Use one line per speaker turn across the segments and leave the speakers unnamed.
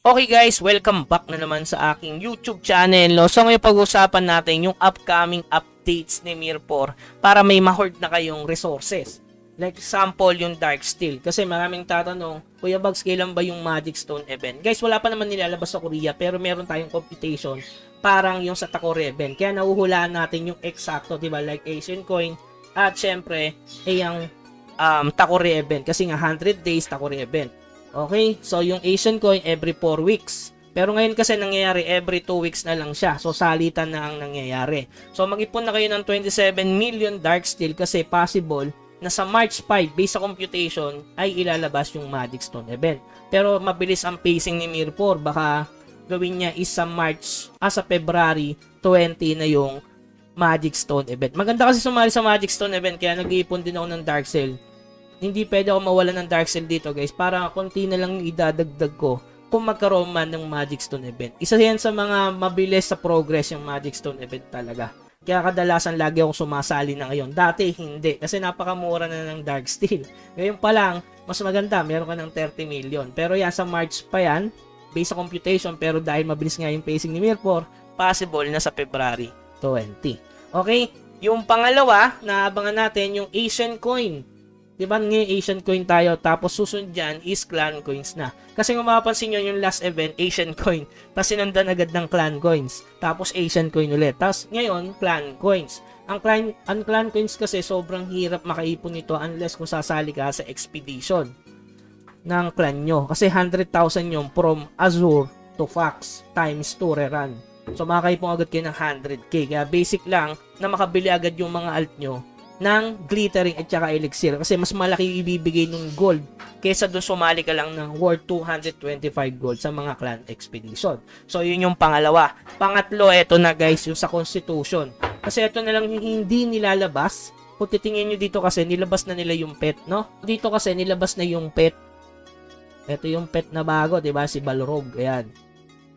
Okay guys, welcome back na naman sa aking YouTube channel. No? So ngayon pag-usapan natin yung upcoming updates ni Mirror para may ma-hoard na kayong resources. Like example, yung Dark Steel. Kasi maraming tatanong, Kuya Bugs, kailan ba yung Magic Stone event? Guys, wala pa naman nilalabas sa Korea pero meron tayong computation parang yung sa Takore event. Kaya nahuhulaan natin yung eksakto, diba? Like Asian Coin at syempre, yung Takore event. Kasi nga 100 days Takore event. Okay, so yung Asian Coin every 4 weeks. Pero ngayon kasi nangyayari every 2 weeks na lang siya. So salitan na ang nangyayari. So mag-ipon na kayo ng 27 million Dark Steel kasi possible na sa March 5 based sa computation ay ilalabas yung Magic Stone event. Pero mabilis ang pacing ni Mirror. Baka gawin niya is sa sa February 20 na yung Magic Stone event. Maganda kasi sumali sa Magic Stone event kaya nag-iipon din ako ng Dark Steel. Hindi pwede ako mawalan ng Dark Steel dito guys, para konti na lang idadagdag ko kung magkaroon man ng Magic Stone event. Isa yan sa mga mabilis sa progress yung Magic Stone event talaga. Kaya kadalasan lagi ako sumasali na ngayon. Dati hindi, kasi napakamura na ng Dark Steel. Ngayon pa lang, mas maganda, meron ka ng 30 million. Pero yan sa March pa yan, based sa computation, pero dahil mabilis nga yung pacing ni Mirror, possible na sa February 20. Okay, yung pangalawa na abangan natin yung Asian Coin. Diba ngayon Asian Coin tayo, tapos susunod dyan is Clan Coins na. Kasi kung mapapansin nyo yung last event, Asian Coin, tapos sinundan agad ng Clan Coins, tapos Asian Coin ulit, tapos ngayon Clan Coins. Ang Clan Coins kasi sobrang hirap makaipon nito unless kung sasali ka sa expedition ng clan nyo. Kasi 100,000 yung from Azure to Fox times 2 rerun. So makakaipon agad kayo ng 100k. Kaya basic lang na makabili agad yung mga alt nyo ng glittering at saka elixir kasi mas malaki ibibigay ng gold kaysa doon sumali ka lang ng worth 225 gold sa mga clan expedition. So yun yung pangalawa. Pangatlo, eto na guys, yung sa constitution. Kasi ito na lang yung hindi nilalabas. Kung titingin nyo dito kasi nilabas na nila yung pet, no? Dito kasi nilabas na yung pet. Ito yung pet na bago, 'di ba? Si Balrog, ayan.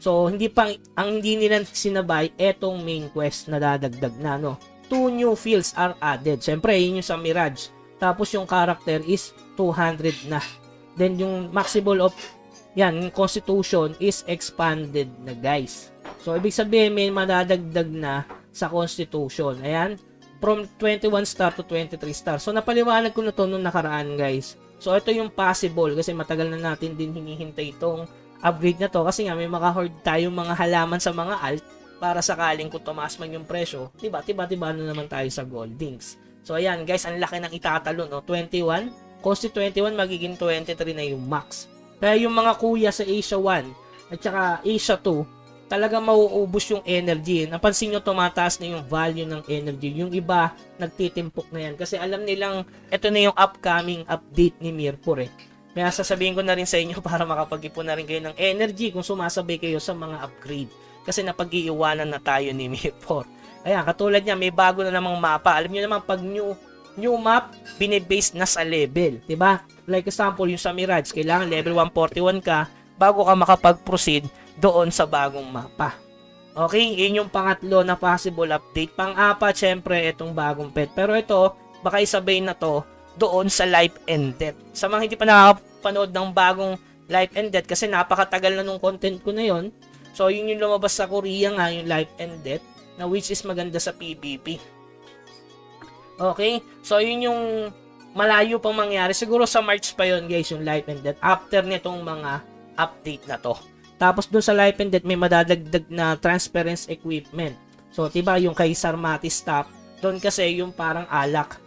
So hindi pa ang hindi nila sinabay etong main quest na dadagdag na, no? 2 new fields are added. Siyempre, yun yung sa Mirage. Tapos yung character is 200 na. Then yung maximal of yung Constitution is expanded na guys. So ibig sabihin may madadagdag na sa Constitution. Ayan. From 21 star to 23 star. So napaliwanag ko na to nung nakaraan guys. So ito yung possible kasi matagal na natin din hinihintay itong upgrade na to. Kasi nga may maka-hoard tayong mga halaman sa mga alt para sakaling kung tumaas man yung presyo, tiba na naman tayo sa Goldings. So ayan guys, ang laki ng itatalo, no? 21, cost 21 magiging 23 na yung max. Kaya yung mga kuya sa Asia 1 at saka Asia 2, talaga mauubos yung energy. Napansin nyo tumataas na yung value ng energy. Yung iba nagtitimpok na yan kasi alam nilang ito na yung upcoming update ni Mirror Kaya sasabihin ko na rin sa inyo para makapag-ipon na rin kayo ng energy kung sumasabay kayo sa mga upgrade. Kasi napag-iiwanan na tayo ni Mirror. Ayan, katulad niya, may bago na namang mapa. Alam niyo naman, pag new map, binibase na sa level. Diba? Like example, yung sa Mirage, kailangan level 141 ka bago ka makapag-proceed doon sa bagong mapa. Okay, yun yung pangatlo na possible update. Pang-apat, syempre, itong bagong pet. Pero ito, baka isabay na to doon sa Life and Death. Sa mga hindi pa nakapanood ng bagong Life and Death, kasi napakatagal na nung content ko na yon. So, yun yung lumabas sa Korea nga, yung Life and Death, na which is maganda sa PvP. Okay? So, yun yung malayo pang mangyari. Siguro sa March pa yun, guys, yung Life and Death. After nitong mga update na to. Tapos, doon sa Life and Death, may madadagdag na transference equipment. So, diba, yung kay Sarmati Staff, doon kasi yung parang alak.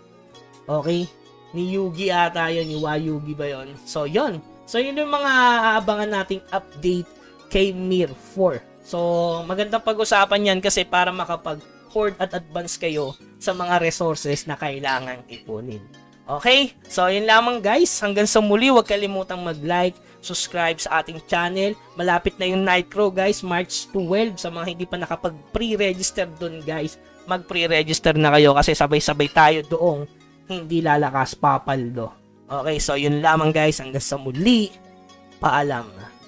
Okay? Ni Yugi ata yun, yung Wayugi ba yun? So, yun. So, yun yung mga aabangan nating update kay Mirror. So, magandang pag-usapan yan kasi para makapag-hoard at advance kayo sa mga resources na kailangan ipunin. Okay? So, yun lamang guys. Hanggang sa muli, huwag kalimutang mag-like, subscribe sa ating channel. Malapit na yung Nitro guys, March 12. Sa mga hindi pa nakapag-pre-register dun guys, mag-pre-register na kayo kasi sabay-sabay tayo doong hindi lalakas papaldo. Okay? So, yun lamang guys. Hanggang sa muli. Paalam.